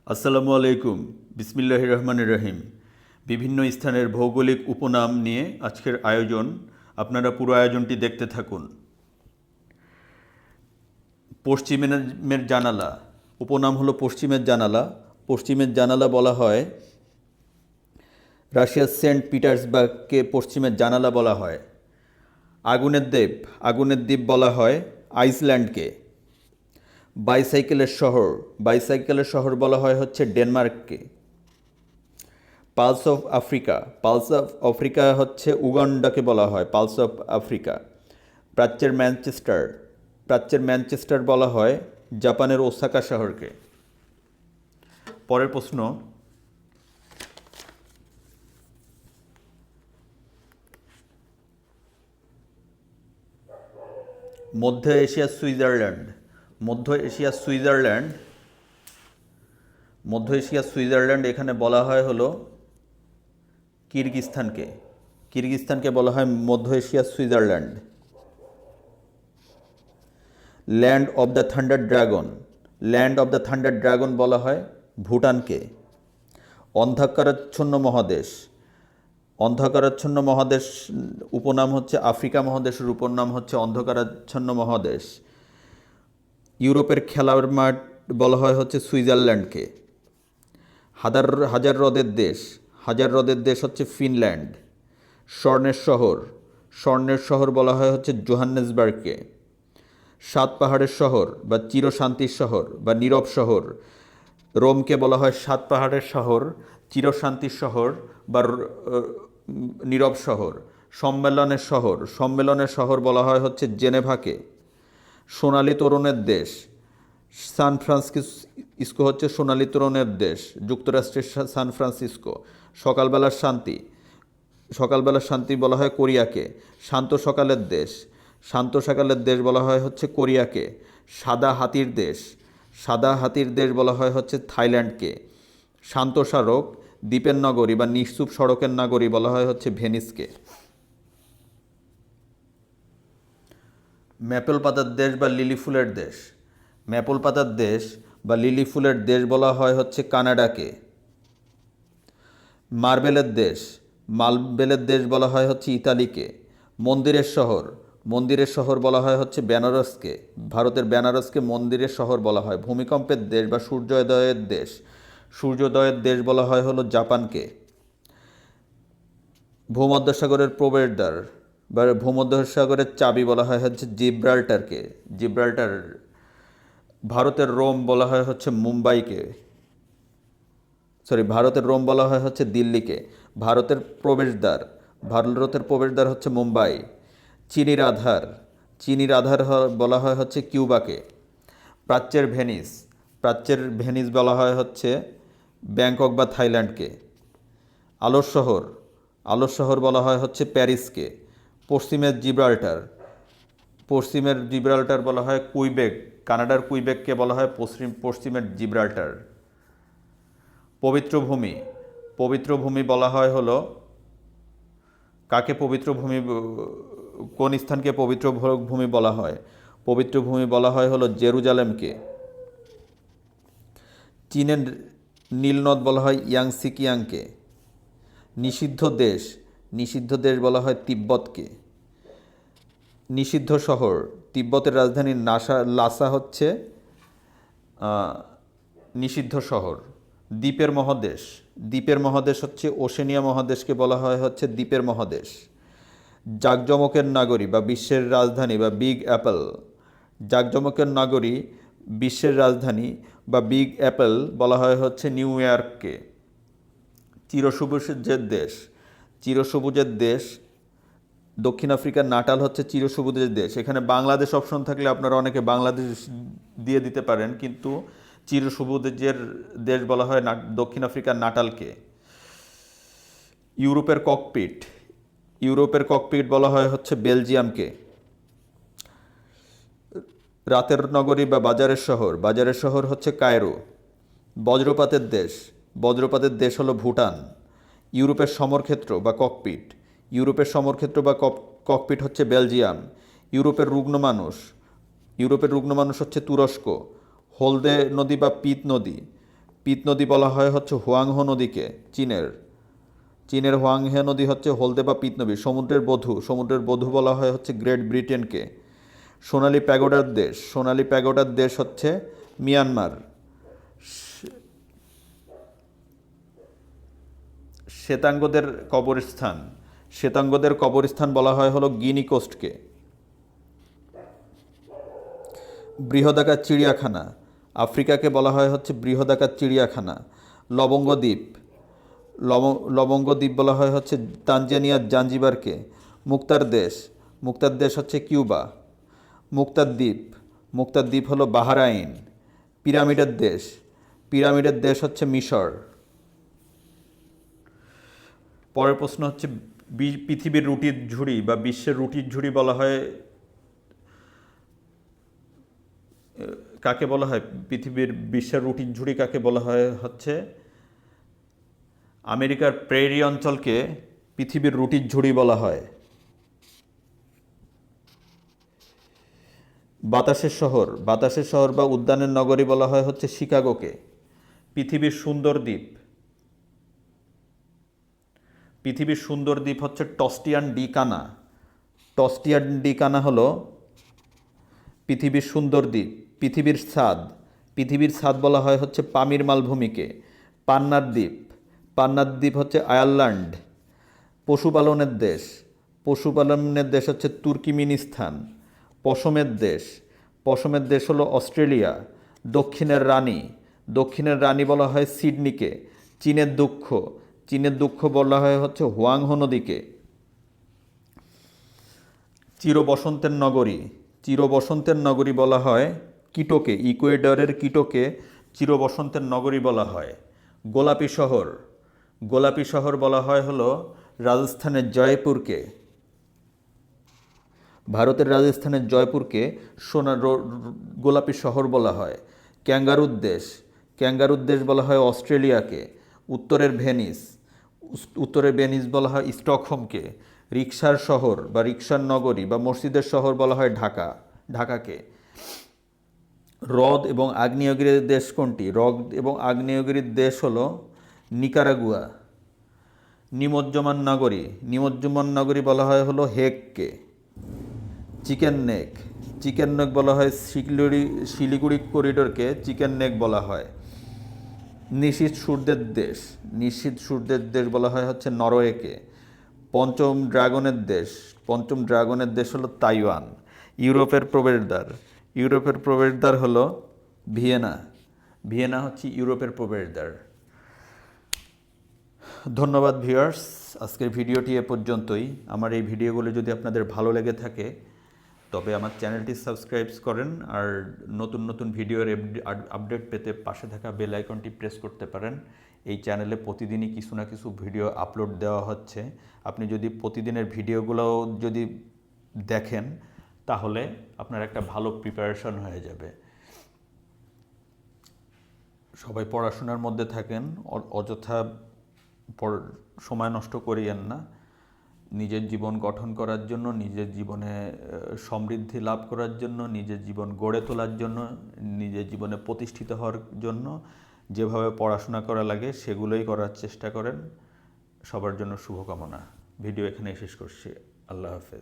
আসসালামু আলাইকুম। বিসমিল্লাহির রহমানির রহিম। বিভিন্ন স্থানের ভৌগোলিক উপনাম নিয়ে আজকের আয়োজন। আপনারা পুরো আয়োজনটি দেখতে থাকুন। পশ্চিমের জানালা, উপনাম হলো পশ্চিমের জানালা। পশ্চিমের জানালা বলা হয় রাশিয়ার সেন্ট পিটার্সবার্গকে পশ্চিমের জানালা বলা হয়। আগুনের দ্বীপ বলা হয় আইসল্যান্ডকে। বাইসাইকেলের শহর বলা হয় হচ্ছে ডেনমার্ককে। পালস অফ আফ্রিকা হচ্ছে উগান্ডাকে বলা হয় পালস অফ আফ্রিকা। প্রাচ্যের ম্যানচেস্টার বলা হয় জাপানের ওসাকা শহরকে। পরের প্রশ্ন, মধ্য এশিয়ার সুইজারল্যান্ড। মধ্য এশিয়ার সুইজারল্যান্ড এখানে বলা হয় হলো কিরগিস্তানকে বলা হয় মধ্য এশিয়ার Switzerland. Land of the thunder dragon বলা হয় ভুটানকে। অন্ধকারাচ্ছন্ন মহাদেশ উপনাম হচ্ছে আফ্রিকা মহাদেশের উপনাম হচ্ছে অন্ধকারাচ্ছন্ন মহাদেশ। ইউরোপের খেলার মাঠ বলা হয় হচ্ছে সুইজারল্যান্ডকে। হাজার হ্রদের দেশ হচ্ছে ফিনল্যান্ড। স্বর্ণের শহর বলা হয় হচ্ছে জোহান্নেসবার্গকে। সাত পাহাড়ের শহর বা চিরশান্তির শহর বা নীরব শহর, রোমকে বলা হয় সাত পাহাড়ের শহর, চিরশান্তির শহর বা নীরব শহর। সম্মেলনের শহর বলা হয় হচ্ছে জেনেভাকে। সোনালী তরুণের দেশ সান ফ্রান্সিসকো হচ্ছে সোনালী তরুণের দেশ, যুক্তরাষ্ট্রের সান ফ্রান্সিসকো। সকালবেলার শান্তি বলা হয় কোরিয়াকে। শান্ত সকালের দেশ বলা হয় হচ্ছে কোরিয়াকে। সাদা হাতির দেশ বলা হয় হচ্ছে থাইল্যান্ডকে। শান্ত স্মারক, দ্বীপের নগরী বা নিশ্চুপ সড়কের নগরী বলা হয় হচ্ছে ভেনিসকে। ম্যাপল পাতার দেশ বা লিলি ফুলের দেশ বলা হয় হচ্ছে কানাডাকে। মার্বেলের দেশ বলা হয় হচ্ছে ইতালিকে। মন্দিরের শহর বলা হয় হচ্ছে বেনারসকে। ভারতের বেনারসকে মন্দিরের শহর বলা হয়। ভূমিকম্পের দেশ বা সূর্যোদয়ের দেশ বলা হয় হলো জাপানকে। ভূমধ্যসাগরের প্রবেশদ্বার বা ভূমধ্যসাগরের চাবি বলা হয় হচ্ছে জিব্রাল্টার। ভারতের রোম বলা হয় হচ্ছে দিল্লিকে। ভারতের প্রবেশদ্বার হচ্ছে মুম্বাই। চিনির আধার বলা হয় হচ্ছে কিউবাকে। প্রাচ্যের ভেনিস বলা হয় হচ্ছে ব্যাংকক বা থাইল্যান্ডকে। আলোর শহর বলা হয় হচ্ছে প্যারিসকে। পশ্চিমের জিব্রাল্টার বলা হয় কুইবেক। কানাডার কুইবেককে বলা হয় পশ্চিমের জিব্রাল্টার। পবিত্র ভূমি বলা হয় হলো কোন স্থানকে পবিত্র ভূমি বলা হয়? পবিত্র ভূমি বলা হয় হলো জেরুজালেমকে। চীনের নীলনদ বলা হয় ইয়াংসিকিয়াংকে। নিষিদ্ধ দেশ বলা হয় তিব্বতকে। নিষিদ্ধ শহর, তিব্বতের রাজধানী লাসা হচ্ছে নিষিদ্ধ শহর। দ্বীপের মহাদেশ হচ্ছে ওশেনিয়া মহাদেশকে বলা হয় হচ্ছে দ্বীপের মহাদেশ। জাঁকজমকের নগরী বা বিশ্বের রাজধানী বা বিগ অ্যাপেল বলা হয় হচ্ছে নিউ ইয়র্ককে। চিরসবুজের দেশ দক্ষিণ আফ্রিকার নাটাল হচ্ছে চিরসবুজের দেশ। এখানে বাংলাদেশ অপশন থাকলে আপনারা অনেকে বাংলাদেশ দিয়ে দিতে পারেন, কিন্তু চিরসবুজের দেশ বলা হয় দক্ষিণ আফ্রিকার নাটালকে। ইউরোপের ককপিট বলা হয় হচ্ছে বেলজিয়ামকে। রাতের নগরী বা বাজারের শহর হচ্ছে কায়রো। বজ্রপাতের দেশ হলো ভুটান। ইউরোপের সমরক্ষেত্র বা ককপিট হচ্ছে বেলজিয়াম। ইউরোপের রুগ্ন মানুষ হচ্ছে তুরস্ক। হলদে নদী বা পিত নদী পিত নদী বলা হয় হচ্ছে হুয়াংহো নদীকে, চীনের হুয়াংহে নদী হচ্ছে হলদে বা পিত নদী। সমুদ্রের বধূ বলা হয় হচ্ছে গ্রেট ব্রিটেনকে। সোনালী প্যাগোডার দেশ হচ্ছে মিয়ানমার। শ্বেতাঙ্গদের কবরস্থান বলা হয় হলো গিনি কোস্টকে। বৃহদাকার চিড়িয়াখানা, আফ্রিকাকে বলা হয় হচ্ছে বৃহদাকার চিড়িয়াখানা। লবঙ্গ দ্বীপ, লবঙ্গ দ্বীপ বলা হয় হচ্ছে তানজানিয়ার জাঞ্জিবারকে। মুক্তার দেশ হচ্ছে কিউবা। মুক্তার দ্বীপ হলো বাহরাইন। পিরামিডের দেশ হচ্ছে মিশর। পরের প্রশ্ন হচ্ছে পৃথিবীর রুটির ঝুড়ি বা বিশ্বের রুটির ঝুড়ি বলা হয় কাকে বলা হয়? বিশ্বের রুটির ঝুড়ি কাকে বলা হয় হচ্ছে আমেরিকার প্রেরি অঞ্চলকে পৃথিবীর রুটির ঝুড়ি বলা হয়। বাতাসের শহর বা উদ্যানের নগরী বলা হয় হচ্ছে শিকাগোকে। পৃথিবীর সুন্দর দ্বীপ হচ্ছে টস্টিয়ান ডি কানা হলো পৃথিবীর সুন্দর দ্বীপ। পৃথিবীর ছাদ বলা হয় হচ্ছে পামির মালভূমিকে। পান্নার দ্বীপ হচ্ছে আয়ারল্যান্ড। পশুপালনের দেশ হচ্ছে তুর্কিমিনিস্তান। পশমের দেশ হলো অস্ট্রেলিয়া। দক্ষিণের রানী বলা হয় সিডনিকে। চীনের দুঃখ বলা হয় হচ্ছে হুয়াংহো নদীকে। চিরবসন্তের নগরী বলা হয় কিটোকে। ইকুয়েডরের কিটোকে চিরবসন্তের নগরী বলা হয়। গোলাপি শহর বলা হয় হলো রাজস্থানের জয়পুরকে। ভারতের রাজস্থানের জয়পুরকে গোলাপি শহর বলা হয়। ক্যাঙ্গারুর দেশ বলা হয় অস্ট্রেলিয়াকে। উত্তরের ভেনিস বলা হয় স্টকহোমকে। রিকশার শহর বা রিকশার নগরী বা মসজিদের শহর বলা হয় ঢাকাকে। হ্রদ এবং আগ্নেয়গিরির দেশ কোনটি? হ্রদ এবং আগ্নেয়গিরির দেশ হলো নিকারাগুয়া। নিমজ্জমান নগরী বলা হয় হলো হেগকে। চিকেন নেক বলা হয় শিলিগুড়ি করিডোরকে চিকেন নেক বলা হয়। নিশীথ সূর্যের দেশ বলা হয় হচ্ছে নরওয়েকে। পঞ্চম ড্রাগনের দেশ হলো তাইওয়ান। ইউরোপের প্রবেশদ্বার হলো ভিয়েনা হচ্ছে ইউরোপের প্রবেশদ্বার। ধন্যবাদ ভিউয়ার্স, আজকের ভিডিওটি এ পর্যন্তই। আমার এই ভিডিওগুলো যদি আপনাদের ভালো লেগে থাকে তবে আমার চ্যানেলটি সাবস্ক্রাইব করেন, আর নতুন ভিডিওর আপডেট পেতে পাশে থাকা বেল আইকনটি প্রেস করতে পারেন। এই চ্যানেলে প্রতিদিনই কিছু না কিছু ভিডিও আপলোড দেওয়া হচ্ছে। আপনি যদি প্রতিদিনের ভিডিওগুলো যদি দেখেন তাহলে আপনার একটা ভালো প্রিপারেশন হয়ে যাবে। সবাই পড়াশোনার মধ্যে থাকেন, অযথা সময় নষ্ট করিয়েন না। নিজের জীবন গঠন করার জন্য, নিজের জীবনে সমৃদ্ধি লাভ করার জন্য, নিজের জীবন গড়ে তোলার জন্য, নিজের জীবনে প্রতিষ্ঠিত হওয়ার জন্য যেভাবে পড়াশোনা করা লাগে সেগুলোই করার চেষ্টা করেন। সবার জন্য শুভকামনা। ভিডিও এখানেই শেষ করছি। আল্লাহ হাফেজ।